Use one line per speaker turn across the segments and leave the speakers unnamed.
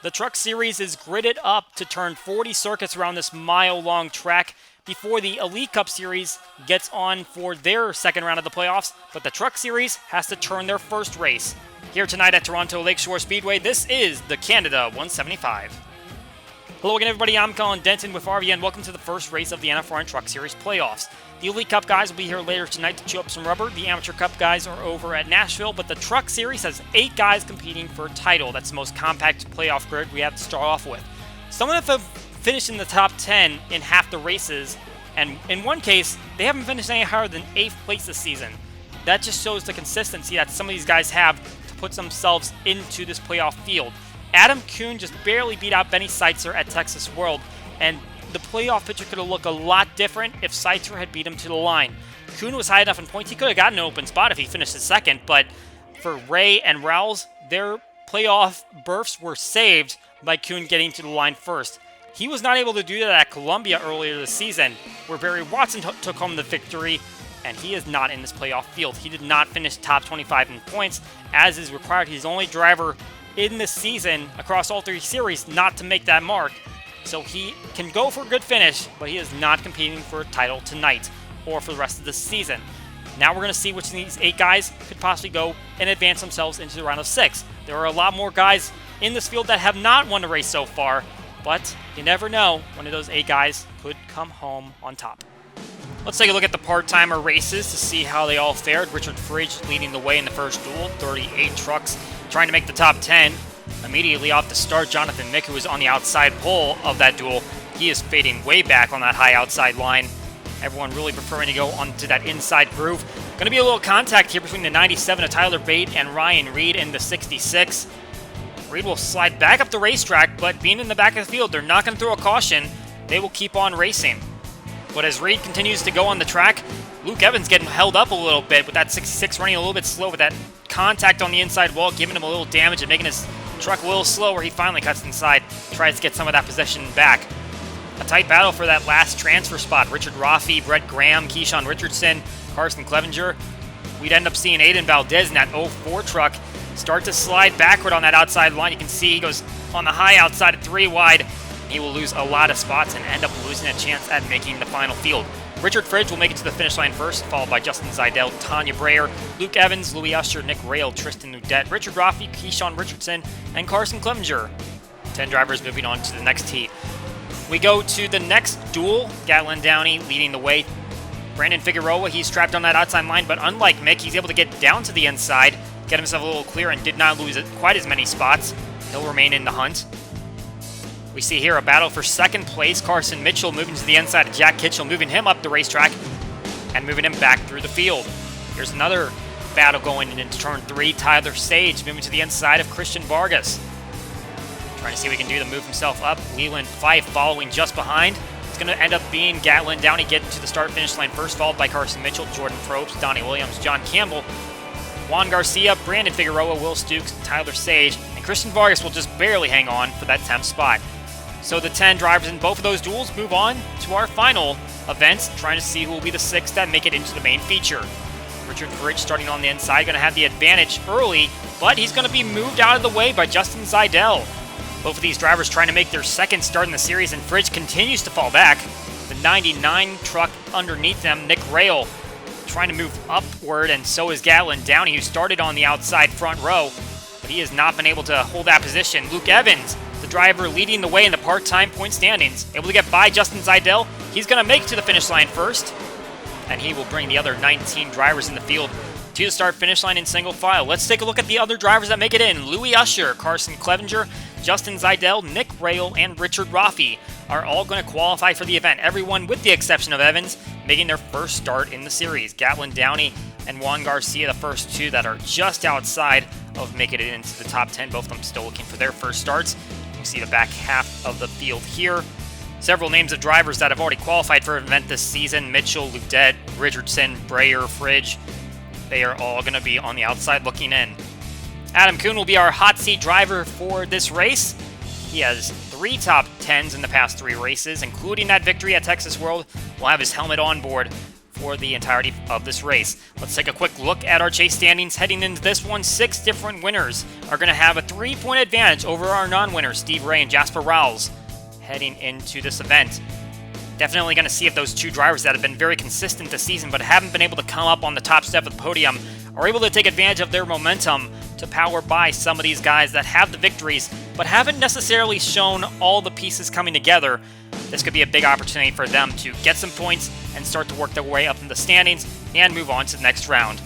The Truck Series is gridded up to turn 40 circuits around this mile-long track before the Elite Cup Series gets on for their second round of the playoffs, but the Truck Series has to turn their first race. Here tonight at Toronto Lakeshore Speedway, this is the Canada 175. Hello again, everybody. I'm Colin Denton with RV, and welcome to the first race of the NFRN Truck Series playoffs. The Elite Cup guys will be here later tonight to chew up some rubber. The Amateur Cup guys are over at Nashville, but the Truck Series has 8 guys competing for a title. That's the most compact playoff grid we have to start off with. Some of them have finished in the top 10 in half the races, and in one case, they haven't finished any higher than 8th place this season. That just shows the consistency that some of these guys have to put themselves into this playoff field. Adam Kuhn just barely beat out Benny Seitzer at Texas World, and the playoff picture could have looked a lot different if Seitzer had beat him to the line. Kuhn was high enough in points, he could have gotten an open spot if he finished in second, but for Ray and Rawls, their playoff berths were saved by Kuhn getting to the line first. He was not able to do that at Columbia earlier this season, where Barry Watson took home the victory, and he is not in this playoff field. He did not finish top 25 in points, as is required. He's the only driver in this season across all 3 series not to make that mark. So he can go for a good finish, but he is not competing for a title tonight or for the rest of the season. Now we're going to see which of these 8 guys could possibly go and advance themselves into the round of 6. There are a lot more guys in this field that have not won a race so far, but you never know, one of those 8 guys could come home on top. Let's take a look at the part-timer races to see how they all fared. Richard Fridge leading the way in the first duel, 38 trucks trying to make the top 10. Immediately off the start, Jonathan Mick, who was on the outside pole of that duel, he is fading way back on that high outside line. Everyone really preferring to go onto that inside groove. Going to be a little contact here between the 97 of Tyler Bate and Ryan Reid in the 66. Reid will slide back up the racetrack, but being in the back of the field, they're not going to throw a caution. They will keep on racing. But as Reid continues to go on the track, Luke Evans getting held up a little bit with that 66 running a little bit slow with that contact on the inside wall, giving him a little damage and making his truck a little slower. He finally cuts inside, tries to get some of that possession back. A tight battle for that last transfer spot. Richard Raffy, Brett Graham, Keyshawn Richardson, Carson Clevenger. We'd end up seeing Aiden Valdez in that 04 truck start to slide backward on that outside line. You can see he goes on the high outside at 3 wide. He will lose a lot of spots and end up losing a chance at making the final field. Richard Fridge will make it to the finish line first, followed by Justin Zeidel, Tanya Breyer, Luke Evans, Louis Usher, Nick Rail, Tristan Nudette, Richard Raffy, Keyshawn Richardson, and Carson Clevenger. 10 drivers moving on to the next heat. We go to the next duel. Gatlin Downey leading the way. Brandon Figueroa, he's trapped on that outside line, but unlike Mick, he's able to get down to the inside, get himself a little clear, and did not lose quite as many spots. He'll remain in the hunt. We see here a battle for second place. Carson Mitchell moving to the inside of Jack Kitchell, moving him up the racetrack and moving him back through the field. Here's another battle going into turn 3. Tyler Sage moving to the inside of Christian Vargas. Trying to see what he can do to move himself up. Leland Fife following just behind. It's going to end up being Gatlin Downey getting to the start-finish line first, followed by Carson Mitchell, Jordan Probst, Donnie Williams, John Campbell, Juan Garcia, Brandon Figueroa, Will Stukes, Tyler Sage, and Christian Vargas will just barely hang on for that 10th spot. So the 10 drivers in both of those duels move on to our final events, trying to see who will be the 6 that make it into the main feature. Richard Fridge starting on the inside, going to have the advantage early, but he's going to be moved out of the way by Justin Zeidel. Both of these drivers trying to make their second start in the series, and Fridge continues to fall back. The 99 truck underneath them, Nick Rail, trying to move upward, and so is Gatlin Downey, who started on the outside front row, but he has not been able to hold that position. Luke Evans, the driver leading the way in the part-time point standings, able to get by Justin Zeidel. He's going to make it to the finish line first, and he will bring the other 19 drivers in the field to the start-finish line in single file. Let's take a look at the other drivers that make it in. Louis Usher, Carson Clevenger, Justin Zeidel, Nick Rail, and Richard Raffy are all going to qualify for the event. Everyone, with the exception of Evans, making their first start in the series. Gatlin Downey and Juan Garcia, the first 2 that are just outside of making it into the top 10. Both of them still looking for their first starts. You see the back half of the field here. Several names of drivers that have already qualified for an event this season. Mitchell, Ludette, Richardson, Breyer, Fridge. They are all going to be on the outside looking in. Adam Kuhn will be our hot seat driver for this race. He has 3 top 10s in the past 3 races, including that victory at Texas World. Will have his helmet on board for the entirety of this race. Let's take a quick look at our chase standings. Heading into this one, 6 different winners are going to have a 3-point advantage over our non-winners, Steve Ray and Jasper Rowles, heading into this event. Definitely going to see if those 2 drivers that have been very consistent this season but haven't been able to come up on the top step of the podium are able to take advantage of their momentum to power by some of these guys that have the victories but haven't necessarily shown all the pieces coming together. This could be a big opportunity for them to get some points and start to work their way up in the standings and move on to the next round.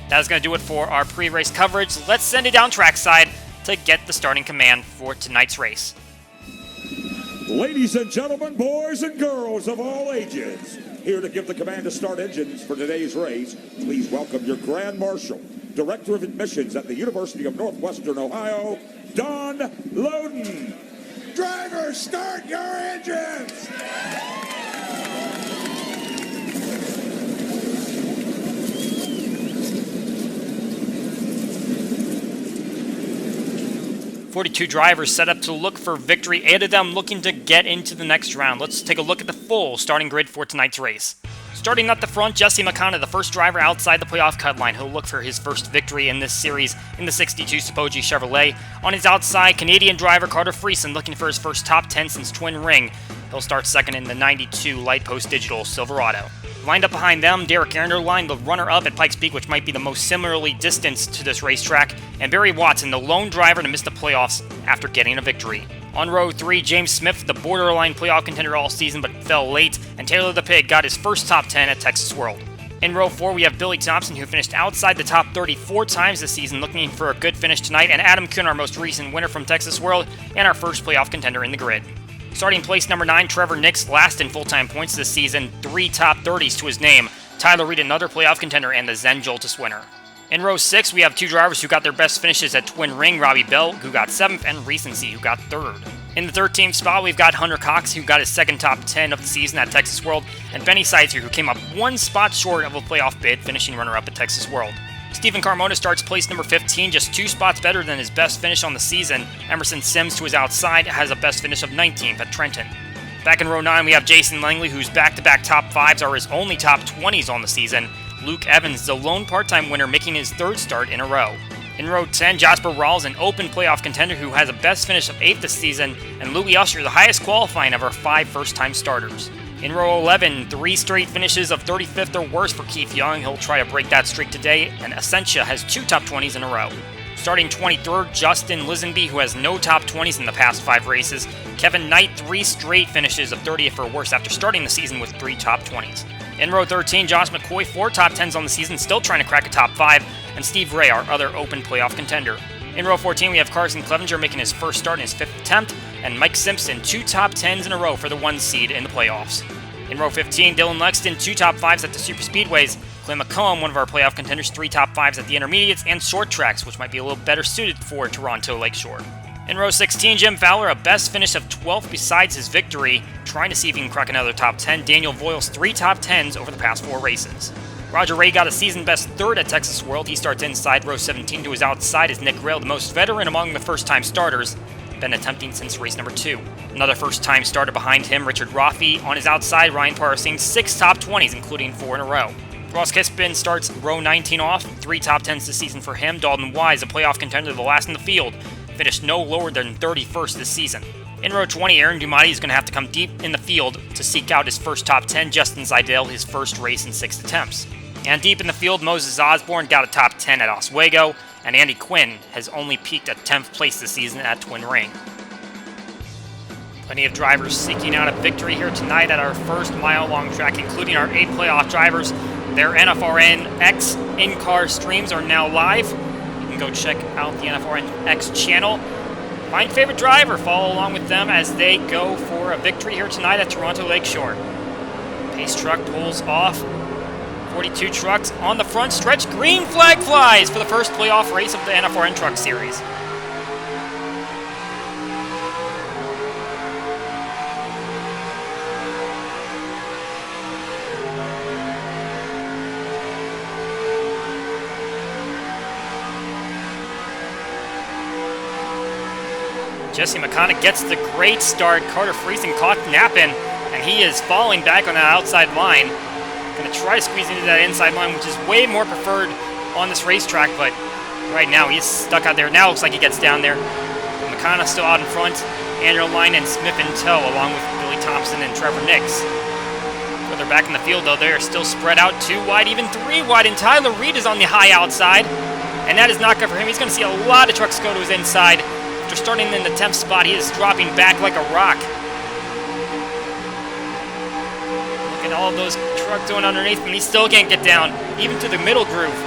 That is going to do it for our pre-race coverage. Let's send it down trackside to get the starting command for tonight's race.
Ladies and gentlemen, boys and girls of all ages, here to give the command to start engines for today's race, please welcome your Grand Marshal, Director of Admissions at the University of Northwestern Ohio, Don Loden. Drivers, start your engines!
42 drivers set up to look for victory, 8 of them looking to get into the next round. Let's take a look at the full starting grid for tonight's race. Starting at the front, Jesse McConnell, the first driver outside the playoff cut line. He'll look for his first victory in this series in the 62 Spoji Chevrolet. On his outside, Canadian driver Carter Friesen looking for his first top 10 since Twin Ring. He'll start second in the 92 Light Post Digital Silverado. Lined up behind them, Derek Anderline, the runner-up at Pikes Peak, which might be the most similarly distanced to this racetrack, and Barry Watson, the lone driver to miss the playoffs after getting a victory. On row 3, James Smith, the borderline playoff contender all season but fell late, and Taylor the Pig got his first top 10 at Texas World. In row 4, we have Billy Thompson, who finished outside the top 30 4 times this season, looking for a good finish tonight, and Adam Kuhn, our most recent winner from Texas World, and our first playoff contender in the grid. Starting place number 9, Trevor Nix, last in full-time points this season, 3 top 30s to his name. Tyler Reid, another playoff contender, and the Zen Joltis winner. In row 6, we have 2 drivers who got their best finishes at Twin Ring, Robbie Bell, who got 7th, and Recency, who got 3rd. In the 13th spot, we've got Hunter Cox, who got his second top 10 of the season at Texas World, and Benny Seitzer, who came up 1 spot short of a playoff bid, finishing runner-up at Texas World. Stephen Carmona starts place number 15, just 2 spots better than his best finish on the season. Emerson Sims, to his outside, has a best finish of 19th at Trenton. Back in row 9, we have Jason Langley, whose back-to-back top 5s are his only top 20s on the season. Luke Evans, the lone part-time winner, making his 3rd start in a row. In row 10, Jasper Rowles, an open playoff contender who has a best finish of 8th this season, and Louis Usher, the highest qualifying of our 5 first-time starters. In row 11, 3 straight finishes of 35th or worse for Keith Young. He'll try to break that streak today, and Essentia has 2 top 20s in a row. Starting 23rd, Justin Lisenby, who has no top 20s in the past 5 races. Kevin Knight, 3 straight finishes of 30th or worse after starting the season with 3 top 20s. In row 13, Josh McCoy, 4 top 10s on the season, still trying to crack a top 5, and Steve Ray, our other open playoff contender. In row 14, we have Carson Clevenger making his first start in his 5th attempt, and Mike Simpson, 2 top 10s in a row for the 1 seed in the playoffs. In row 15, Dylan Lexton, 2 top 5s at the Super Speedways. Clay McComb, one of our playoff contenders, 3 top 5s at the Intermediates and Short Tracks, which might be a little better suited for Toronto Lakeshore. In row 16, Jim Fowler, a best finish of 12th besides his victory, trying to see if he can crack another top 10. Daniel Voiles, 3 top 10s over the past 4 races. Roger Ray got a season-best 3rd at Texas World. He starts inside row 17. To his outside is Nick Rail, the most veteran among the first-time starters, been attempting since race number 2. Another first-time starter behind him, Richard Roffey. On his outside, Ryan Parasing, 6 top 20s, including 4 in a row. Ross Kispin starts row 19 off, 3 top 10s this season for him. Dalton Wise, a playoff contender, the last in the field, finished no lower than 31st this season. In row 20, Aaron Dumati is going to have to come deep in the field to seek out his first top 10. Justin Zidell, his first race in 6 attempts. And deep in the field, Moses Osborne got a top 10 at Oswego, and Andy Quinn has only peaked at 10th place this season at Twin Ring. Plenty of drivers seeking out a victory here tonight at our first mile-long track, including our 8 playoff drivers. Their NFRN X in-car streams are now live. You can go check out the NFRN X channel. Find your favorite driver, follow along with them as they go for a victory here tonight at Toronto Lakeshore. Pace truck pulls off. 42 trucks on the front stretch. Green flag flies for the first playoff race of the NFRN Truck Series. Jesse McConnell gets the great start. Carter Friesen caught napping, and he is falling back on that outside line. Going to try to squeeze into that inside line, which is way more preferred on this racetrack, but right now he's stuck out there. Now looks like he gets down there. McConnell still out in front. Andrew Line and Smith in tow, along with Billy Thompson and Trevor Nix. Further back in the field, though, they are still spread out 2 wide, even 3 wide, and Tyler Reid is on the high outside, and that is not good for him. He's going to see a lot of trucks go to his inside. After starting in the 10th spot, he is dropping back like a rock. Look at all of those trucks going underneath him. He still can't get down, even to the middle groove.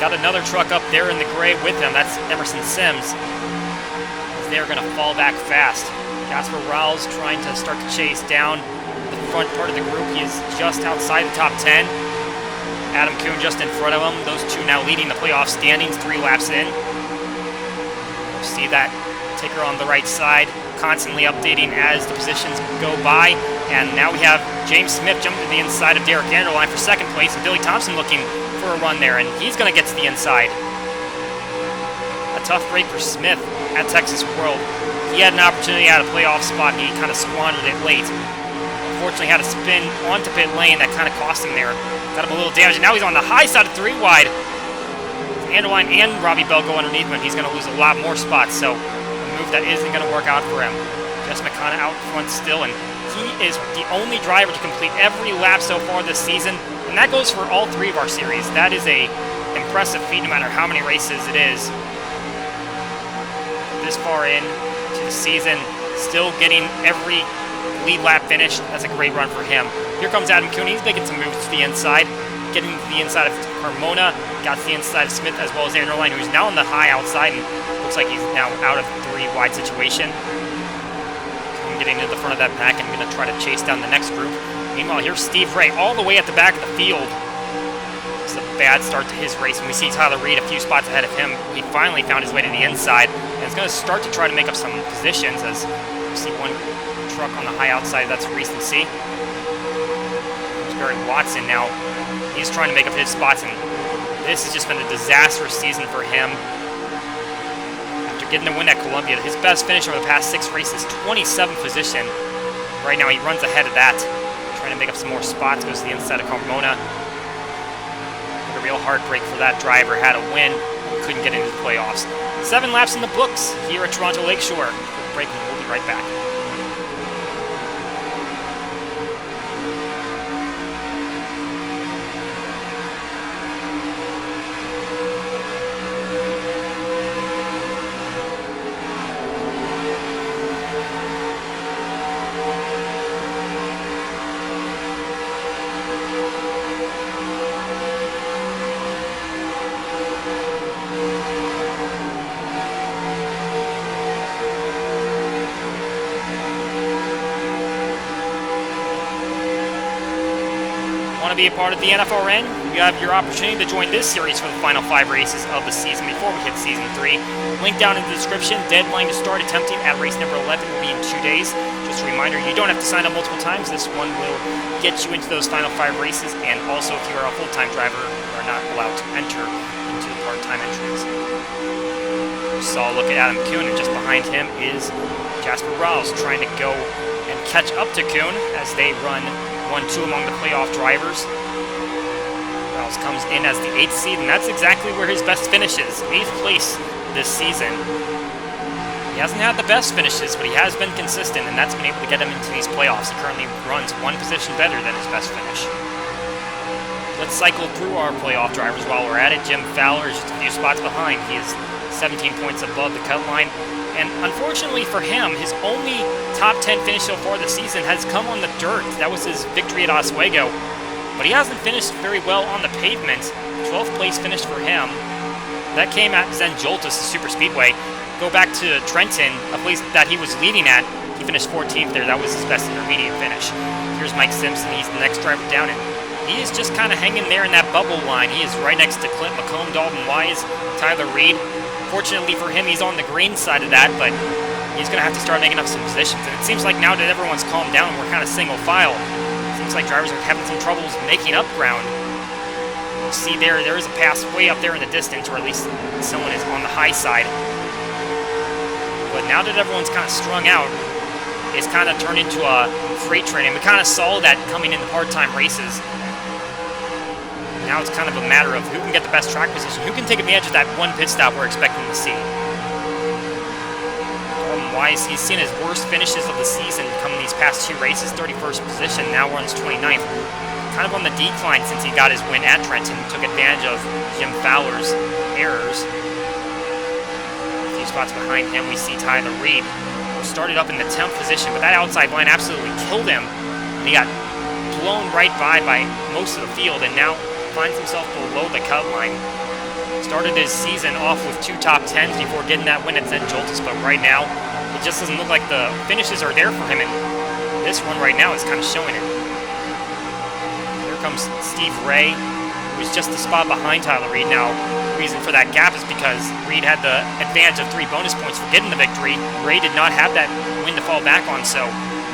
Got another truck up there in the gray with him. That's Emerson Sims. They're going to fall back fast. Jasper Rowles trying to start to chase down the front part of the group. He is just outside the top 10. Adam Kuhn just in front of him. Those two now leading the playoff standings 3 laps in. See that ticker on the right side constantly updating as the positions go by. And now we have James Smith jumping to the inside of Derek Anderline for 2nd place, and Billy Thompson looking for a run there, and he's going to get to the inside. A tough break for Smith at Texas World. He had an opportunity at a playoff spot, and he kind of squandered it late. Unfortunately, had to spin onto pit lane. That kind of cost him there. Got him a little damage, and now he's on the high side of 3 wide. Anderline and Robbie Bell go underneath him, and he's going to lose a lot more spots, so a move that isn't going to work out for him. Jess McConnell out front still, and he is the only driver to complete every lap so far this season, and that goes for all 3 of our series. That is a impressive feat no matter how many races it is. This far in to the season, still getting every lead lap finish. That's a great run for him. Here comes Adam Kuhn. He's making some moves to the inside, getting to the inside of Carmona, got to the inside of Smith as well as Anderline, who's now on the high outside and looks like he's now out of the 3 wide situation. Kuhn getting into the front of that pack and going to try to chase down the next group. Meanwhile, here's Steve Ray all the way at the back of the field. It's a bad start to his race, and we see Tyler Reid a few spots ahead of him. He finally found his way to the inside, and is going to start to try to make up some positions as you see one truck on the high outside. That's recency. There's Barry Watson now. He's trying to make up his spots, and this has just been a disastrous season for him. After getting the win at Columbia, his best finish over the past 6 races, 27th position. Right now, he runs ahead of that, trying to make up some more spots. Goes to the inside of Carmona. A real heartbreak for that driver. Had a win, couldn't get into the playoffs. 7 laps in the books here at Toronto Lakeshore. Break, and we'll be right back. Want to be a part of the NFRN? You have your opportunity to join this series for the final 5 races of the season before we hit season 3. Link down in the description. Deadline to start attempting at race number 11 will be in 2 days. Just a reminder, you don't have to sign up multiple times. This one will get you into those final 5 races, and also if you are a full-time driver, you are not allowed to enter into the part-time entries. So look at Adam Kuhn, and just behind him is Jasper Rowles trying to go and catch up to Kuhn as they run 1-2 among the playoff drivers. Rowles comes in as the 8th seed, and that's exactly where his best finish is. 8th place this season. He hasn't had the best finishes, but he has been consistent, and that's been able to get him into these playoffs. He currently runs 1 position better than his best finish. Let's cycle through our playoff drivers while we're at it. Jim Fowler is just a few spots behind. He is 17 points above the cut line. And unfortunately for him, his only top 10 finish so far this season has come on the dirt. That was his victory at Oswego. But he hasn't finished very well on the pavement. 12th place finish for him. That came at Zen Joltis, the super speedway. Go back to Trenton, a place that he was leading at. He finished 14th there. That was his best intermediate finish. Here's Mike Simpson. He's the next driver down, and he is just kind of hanging there in that bubble line. He is right next to Clint McComb, Dalton Wise, Tyler Reid. Fortunately for him, he's on the green side of that, but he's going to have to start making up some positions. And it seems like now that everyone's calmed down, we're kind of single file. It seems like drivers are having some troubles making up ground. You see there is a pass way up there in the distance, or at least someone is on the high side. But now that everyone's kind of strung out, is kind of turned into a freight train, and we kind of saw that coming in the part-time races. Now it's kind of a matter of who can get the best track position, who can take advantage of that one pit stop we're expecting to see. Wise, he's seen his worst finishes of the season coming these past 2 races. 31st position, now runs 29th. Kind of on the decline since he got his win at Trenton. Took advantage of Jim Fowler's errors. A few spots behind him, we see Tyler Reid, who started up in the 10th position, but that outside line absolutely killed him. And he got blown right by most of the field, and now finds himself below the cut line. Started his season off with 2 top 10s before getting that win at St. Joltis, but right now, it just doesn't look like the finishes are there for him, and this one right now is kind of showing it. Here comes Steve Ray, who was just a spot behind Tyler Reid. Now, the reason for that gap is because Reid had the advantage of 3 bonus points for getting the victory. Ray did not have that win to fall back on, so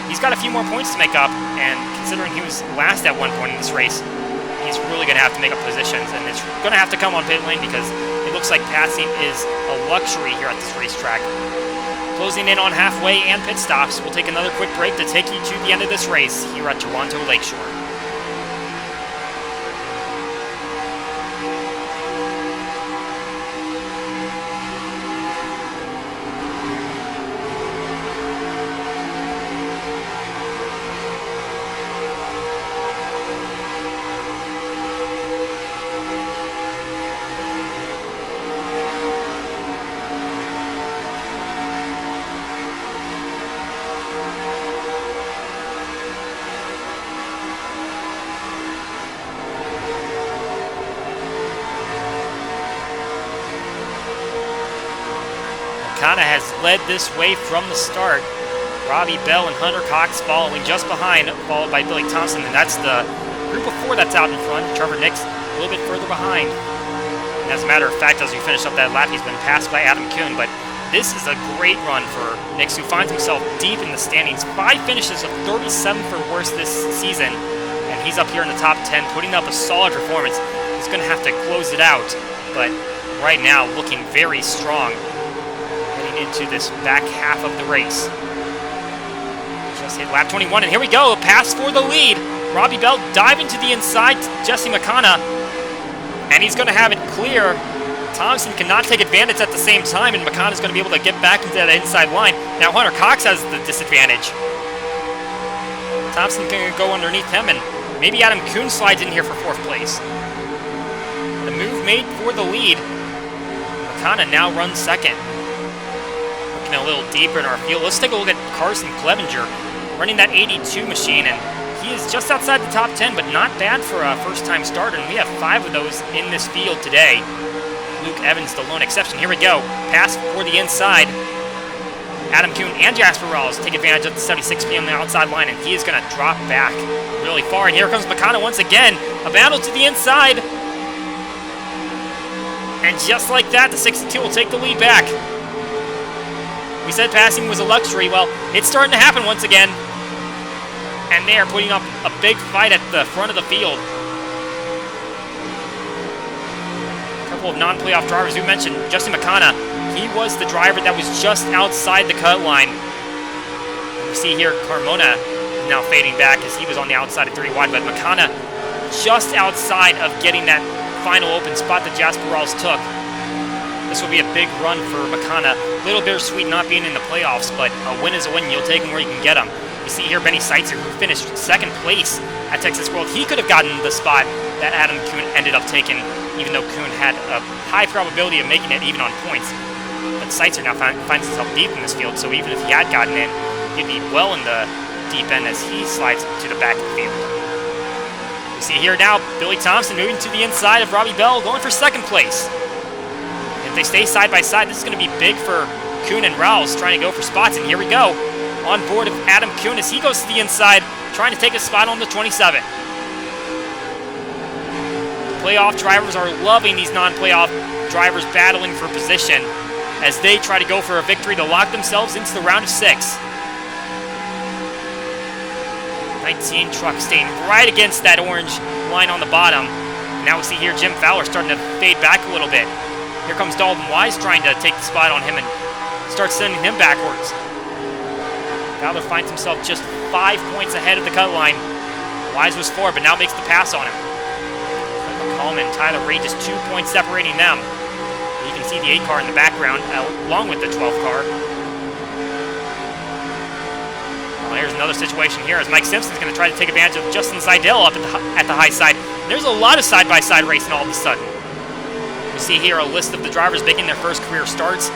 he's got a few more points to make up, and considering he was last at one point in this race, he's really going to have to make up positions, and it's going to have to come on pit lane because it looks like passing is a luxury here at this racetrack. Closing in on halfway and pit stops, we'll take another quick break to take you to the end of this race here at Toronto Lakeshore. Has led this way from the start. Robbie Bell and Hunter Cox following just behind, followed by Billy Thompson, and that's the group of 4 that's out in front. Trevor Nix a little bit further behind. And as a matter of fact, as we finish up that lap, he's been passed by Adam Kuhn, but this is a great run for Nix, who finds himself deep in the standings. 5 finishes of 37 for worse this season, and he's up here in the top 10, putting up a solid performance. He's going to have to close it out, but right now looking very strong into this back half of the race. Just hit lap 21, and here we go, a pass for the lead. Robbie Bell diving to the inside to Jesse McConna, and he's going to have it clear. Thompson cannot take advantage at the same time, and McConna's going to be able to get back into that inside line. Now Hunter Cox has the disadvantage. Thompson can go underneath him, and maybe Adam Kuhn slides in here for 4th place. The move made for the lead. McConna now runs 2nd. A little deeper in our field. Let's take a look at Carson Clevenger running that 82 machine, and he is just outside the top 10, but not bad for a first-time starter, and we have 5 of those in this field today. Luke Evans, the lone exception. Here we go. Pass for the inside. Adam Kuhn and Jasper Rawls take advantage of the 76P on the outside line, and he is going to drop back really far, and here comes McConna once again. A battle to the inside, and just like that, the 62 will take the lead back. We said passing was a luxury. Well, it's starting to happen once again. And they are putting up a big fight at the front of the field. A couple of non-playoff drivers. We mentioned Justin McConna. He was the driver that was just outside the cut line. We see here Carmona now fading back as he was on the outside of 3 wide. But McConna just outside of getting that final open spot that Jasper Rawls took. This will be a big run for McConna. A little bittersweet not being in the playoffs, but a win is a win. You'll take him where you can get him. You see here Benny Seitzer, who finished 2nd place at Texas World. He could have gotten the spot that Adam Kuhn ended up taking, even though Kuhn had a high probability of making it even on points. But Seitzer now finds himself deep in this field, so even if he had gotten in, he'd be well in the deep end as he slides to the back of the field. You see here now Billy Thompson moving to the inside of Robbie Bell, going for 2nd place. If they stay side by side, this is going to be big for Kuhn and Rawls trying to go for spots, and here we go. On board of Adam Kuhn as he goes to the inside, trying to take a spot on the 27. Playoff drivers are loving these non-playoff drivers battling for position as they try to go for a victory to lock themselves into the round of 6. 19 truck staying right against that orange line on the bottom. Now we see here Jim Fowler starting to fade back a little bit. Here comes Dalton Wise trying to take the spot on him and start sending him backwards. Fowler finds himself just 5 points ahead of the cut line. Wise was 4, but now makes the pass on him. McCollum and Tyler Reid just 2 points separating them. You can see the 8 car in the background, along with the 12 car. Well, here's another situation here as Mike Simpson's going to try to take advantage of Justin Seidel up at the high side. There's a lot of side-by-side racing all of a sudden. We see here a list of the drivers making their first career starts.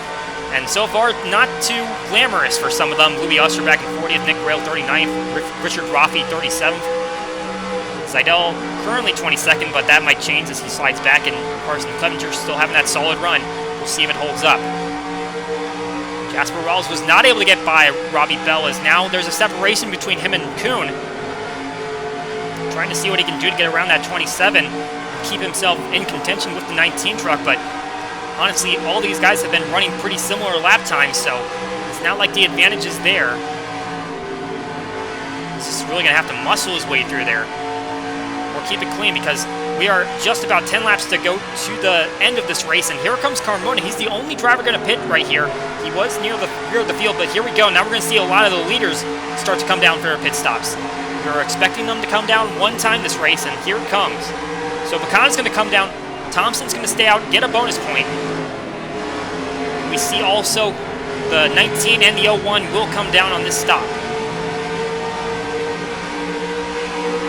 And so far, not too glamorous for some of them. Louis Usher back in 40th, Nick Grail 39th, Richard Rafi 37th. Seidel currently 22nd, but that might change as he slides back, and Carson Clevenger still having that solid run. We'll see if it holds up. Jasper Wells was not able to get by Robbie Bell, as now there's a separation between him and Kuhn. Trying to see what he can do to get around that 27, keep himself in contention with the 19 truck, but honestly, all these guys have been running pretty similar lap times, so it's not like the advantage is there. He's just really going to have to muscle his way through there. Or keep it clean, because we are just about 10 laps to go to the end of this race, and here comes Carmona. He's the only driver going to pit right here. He was near the rear of the field, but here we go. Now we're going to see a lot of the leaders start to come down for their pit stops. We were expecting them to come down one time this race, and here it comes. So Bacana's going to come down. Thompson's going to stay out, get a bonus point. We see also the 19 and the 01 will come down on this stop.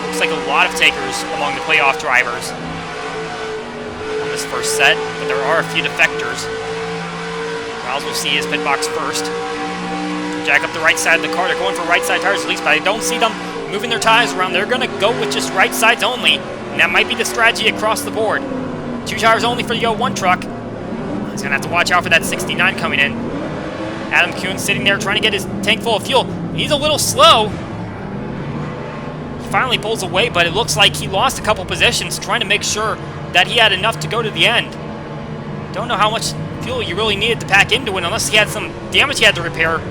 Looks like a lot of takers among the playoff drivers on this first set, but there are a few defectors. Miles will see his pit box first. Jack up the right side of the car. They're going for right side tires at least, but I don't see them moving their tires around. They're going to go with just right sides only, and that might be the strategy across the board. 2 tires only for the 01 truck. He's going to have to watch out for that 69 coming in. Adam Kuhn sitting there trying to get his tank full of fuel. He's a little slow. He finally pulls away, but it looks like he lost a couple positions trying to make sure that he had enough to go to the end. Don't know how much fuel you really needed to pack into it unless he had some damage he had to repair.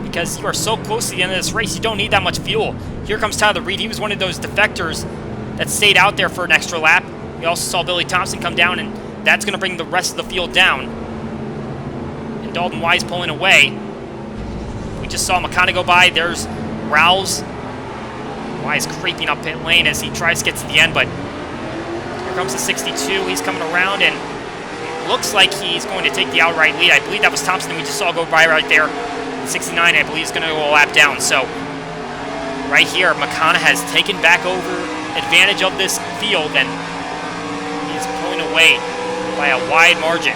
Because you are so close to the end of this race, you don't need that much fuel. Here comes Tyler Reid. He was one of those defectors that stayed out there for an extra lap. We also saw Billy Thompson come down, and that's going to bring the rest of the field down. And Dalton Wise pulling away. We just saw McConaughey go by. There's Rouse. Wise creeping up pit lane as he tries to get to the end, but here comes the 62. He's coming around, and it looks like he's going to take the outright lead. I believe that was Thompson we just saw go by right there. 69, I believe, is going to go a lap down. So right here, McConaughey has taken back over advantage of this field, and he's pulling away by a wide margin.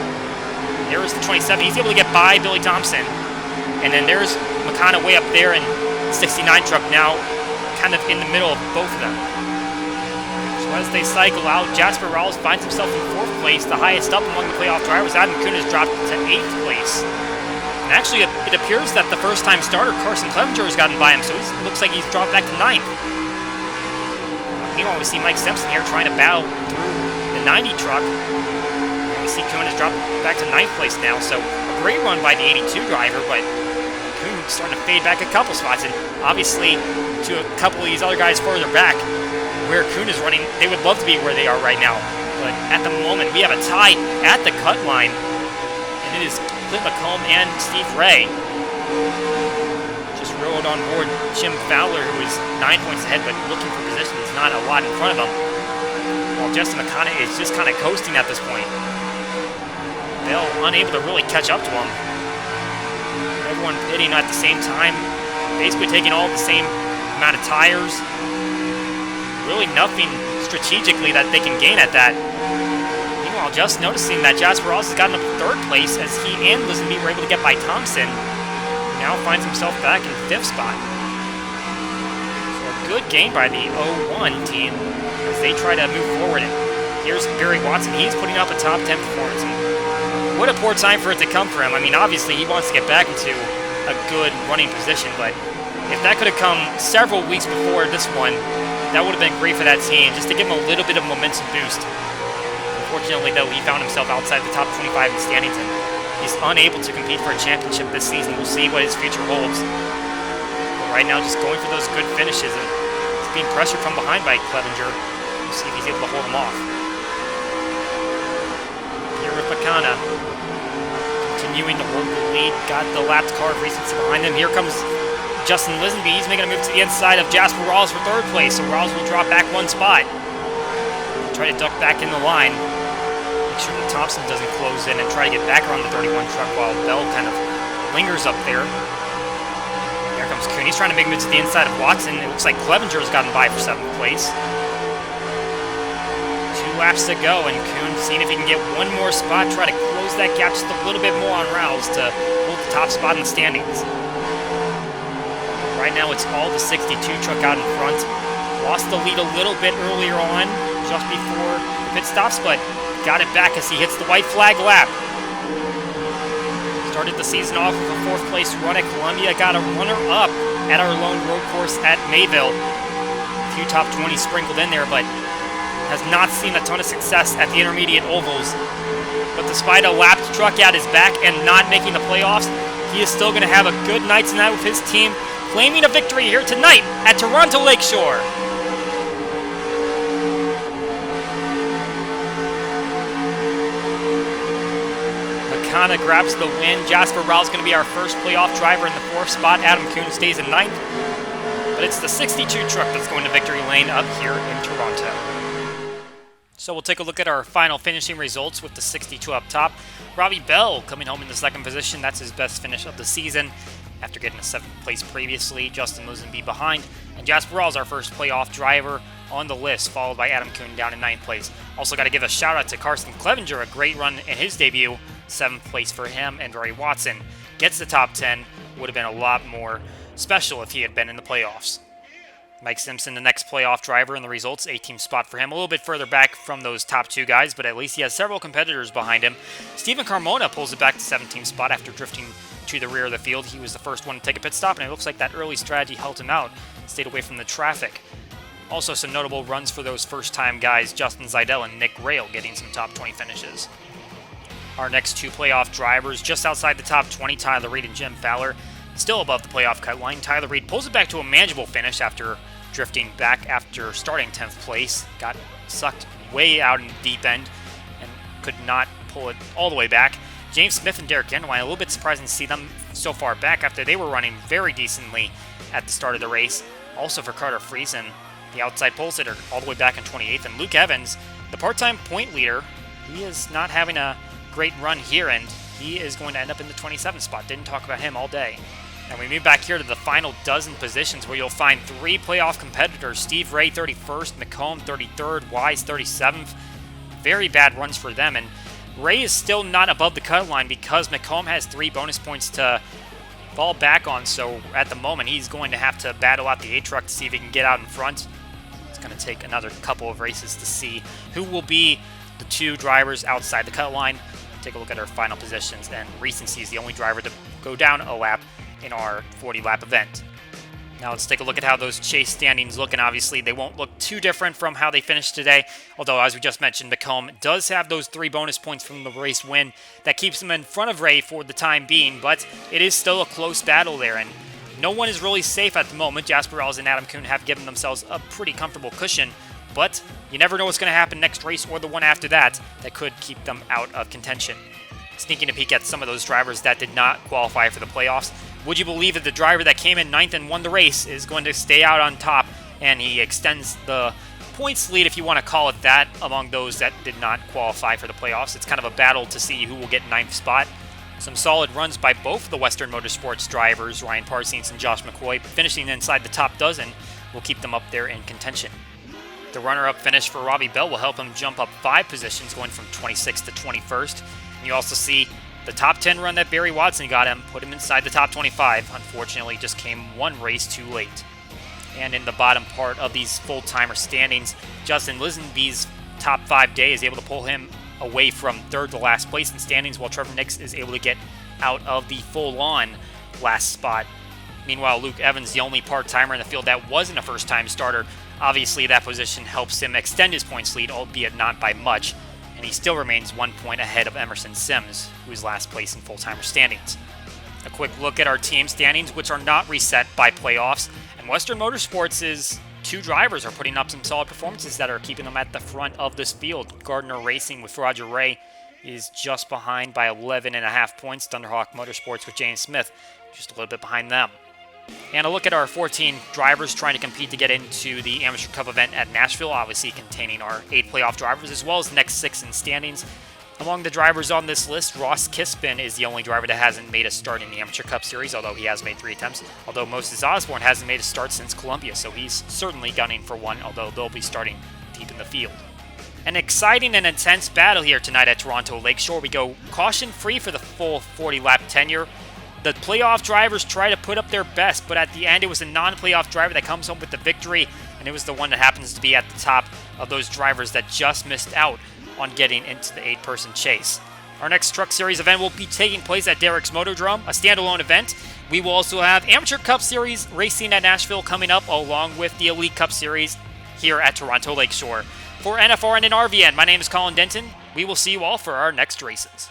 There's the 27. He's able to get by Billy Thompson. And then there's McConaughey way up there, and 69 truck now kind of in the middle of both of them. So as they cycle out, Jasper Rawls finds himself in 4th place, the highest up among the playoff drivers. Adam Kuhn has dropped to 8th place. And actually, it appears that the first-time starter, Carson Clevenger, has gotten by him, so it looks like he's dropped back to 9th. Meanwhile, we see Mike Simpson here trying to battle through the 90 truck. We see Kuhn has dropped back to 9th place now, so a great run by the 82 driver, but Kuhn starting to fade back a couple spots, and obviously to a couple of these other guys further back, where Kuhn is running, they would love to be where they are right now. But at the moment, we have a tie at the cut line, and it is Clint McComb and Steve Ray. Just rode on board Jim Fowler, who is 9 points ahead, but looking for position. There's not a lot in front of him. While Justin McConaughey is just kind of coasting at this point. Bell unable to really catch up to him. Everyone pitting at the same time, basically taking all the same amount of tires. Really nothing strategically that they can gain at that. Meanwhile, just noticing that Jasper Ross has gotten up to 3rd place as he and Lisenby were able to get by Thompson. He now finds himself back in 5th spot. So a good gain by the 01 team as they try to move forward. And here's Barry Watson. He's putting up a top 10 performance. And what a poor time for it to come for him. I mean, obviously he wants to get back into a good running position, but if that could have come several weeks before this one, that would have been great for that team, just to give him a little bit of momentum boost. Unfortunately, though, he found himself outside the top 25 in standings, and he's unable to compete for a championship this season. We'll see what his future holds. But right now, just going for those good finishes, and he's being pressured from behind by Clevenger. We'll see if he's able to hold him off. Here with Bacana, continuing to hold the lead, got the lapped car of recency behind him. Here comes Justin Lisenby, he's making a move to the inside of Jasper Rawls for third place, so Rawls will drop back one spot. Try to duck back in the line. Make sure that Thompson doesn't close in and try to get back around the 31 truck while Bell kind of lingers up there. Here comes Kuhn. He's trying to make a move to the inside of Watson. It looks like Clevenger's gotten by for 7th place. 2 laps to go, and Kuhn seeing if he can get one more spot, try to close that gap just a little bit more on Rawls to hold the top spot in the standings. Right now, it's all the 62 truck out in front. Lost the lead a little bit earlier on, just before the pit stops, but got it back as he hits the white flag lap. Started the season off with a 4th place run at Columbia. Got a runner-up at our lone road course at Mayville. A few top 20s sprinkled in there, but has not seen a ton of success at the intermediate ovals. But despite a lapped truck at his back and not making the playoffs, he is still going to have a good night tonight with his team, claiming a victory here tonight at Toronto Lakeshore. McConna grabs the win. Jasper Rawls going to be our first playoff driver in the 4th spot. Adam Kuhn stays in 9th. But it's the 62 truck that's going to victory lane up here in Toronto. So we'll take a look at our final finishing results with the 62 up top. Robbie Bell coming home in the 2nd position. That's his best finish of the season after getting a 7th place previously. Justin Lisenby behind. And Jasper Rawls, our first playoff driver on the list, followed by Adam Kuhn down in 9th place. Also got to give a shout out to Carson Clevenger, a great run in his debut. 7th place for him, and Ray Watson gets the top 10. Would have been a lot more special if he had been in the playoffs. Mike Simpson, the next playoff driver in the results, 18th spot for him. A little bit further back from those top 2 guys, but at least he has several competitors behind him. Stephen Carmona pulls it back to 17th spot after drifting to the rear of the field. He was the first one to take a pit stop, and it looks like that early strategy helped him out, stayed away from the traffic. Also some notable runs for those first-time guys, Justin Zeidel and Nick Rail, getting some top 20 finishes. Our next 2 playoff drivers, just outside the top 20, Tyler Reid and Jim Fowler, still above the playoff cut line. Tyler Reid pulls it back to a manageable finish after drifting back after starting 10th place. Got sucked way out in the deep end and could not pull it all the way back. James Smith and Derek Genwine, a little bit surprising to see them so far back after they were running very decently at the start of the race. Also for Carter Friesen, the outside pole sitter, all the way back in 28th. And Luke Evans, the part-time point leader, he is not having a great run here, and he is going to end up in the 27th spot. Didn't talk about him all day. And we move back here to the final dozen positions where you'll find 3 playoff competitors. Steve Ray 31st, McComb 33rd, Wise 37th. Very bad runs for them, and Ray is still not above the cut line because McComb has 3 bonus points to fall back on, so at the moment he's going to have to battle out the A-truck to see if he can get out in front. It's going to take another couple of races to see who will be the 2 drivers outside the cut line. Take a look at our final positions, and Recency is the only driver to go down a lap in our 40-lap event. Now let's take a look at how those chase standings look, and obviously they won't look too different from how they finished today, although as we just mentioned, McComb does have those 3 bonus points from the race win that keeps him in front of Ray for the time being, but it is still a close battle there, and no one is really safe at the moment. Jasper Rawls and Adam Kuhn have given themselves a pretty comfortable cushion, but you never know what's going to happen next race or the one after that could keep them out of contention. Sneaking a peek at some of those drivers that did not qualify for the playoffs. Would you believe that the driver that came in 9th and won the race is going to stay out on top, and he extends the points lead, if you want to call it that, among those that did not qualify for the playoffs? It's kind of a battle to see who will get 9th spot. Some solid runs by both the Western Motorsports drivers, Ryan Parsons and Josh McCoy, finishing inside the top dozen will keep them up there in contention. The runner-up finish for Robbie Bell will help him jump up 5 positions, going from 26th to 21st. And you also see the top 10 run that Barry Watson got him, put him inside the top 25. Unfortunately, just came 1 race too late. And in the bottom part of these full-timer standings, Justin Lisenby's top 5 day is able to pull him away from 3rd to last place in standings, while Trevor Nix is able to get out of the full-on last spot. Meanwhile, Luke Evans, the only part-timer in the field that wasn't a first-time starter, obviously that position helps him extend his points lead, albeit not by much, and he still remains 1 point ahead of Emerson Sims, who is last place in full-timer standings. A quick look at our team standings, which are not reset by playoffs, and Western Motorsports' 2 drivers are putting up some solid performances that are keeping them at the front of this field. Gardner Racing with Roger Ray is just behind by 11.5 points. Thunderhawk Motorsports with James Smith just a little bit behind them. And a look at our 14 drivers trying to compete to get into the Amateur Cup event at Nashville, obviously containing our 8 playoff drivers, as well as the next 6 in standings. Among the drivers on this list, Ross Kispin is the only driver that hasn't made a start in the Amateur Cup Series, although he has made 3 attempts. Although Moses Osborne hasn't made a start since Columbia, so he's certainly gunning for one, although they'll be starting deep in the field. An exciting and intense battle here tonight at Toronto Lakeshore. We go caution-free for the full 40-lap tenure. The playoff drivers try to put up their best, but at the end it was a non-playoff driver that comes home with the victory, and it was the one that happens to be at the top of those drivers that just missed out on getting into the 8-person chase. Our next Truck Series event will be taking place at Derek's Motordrome, a standalone event. We will also have Amateur Cup Series racing at Nashville coming up, along with the Elite Cup Series here at Toronto Lakeshore. For NFRN and RVN, my name is Colin Denton. We will see you all for our next races.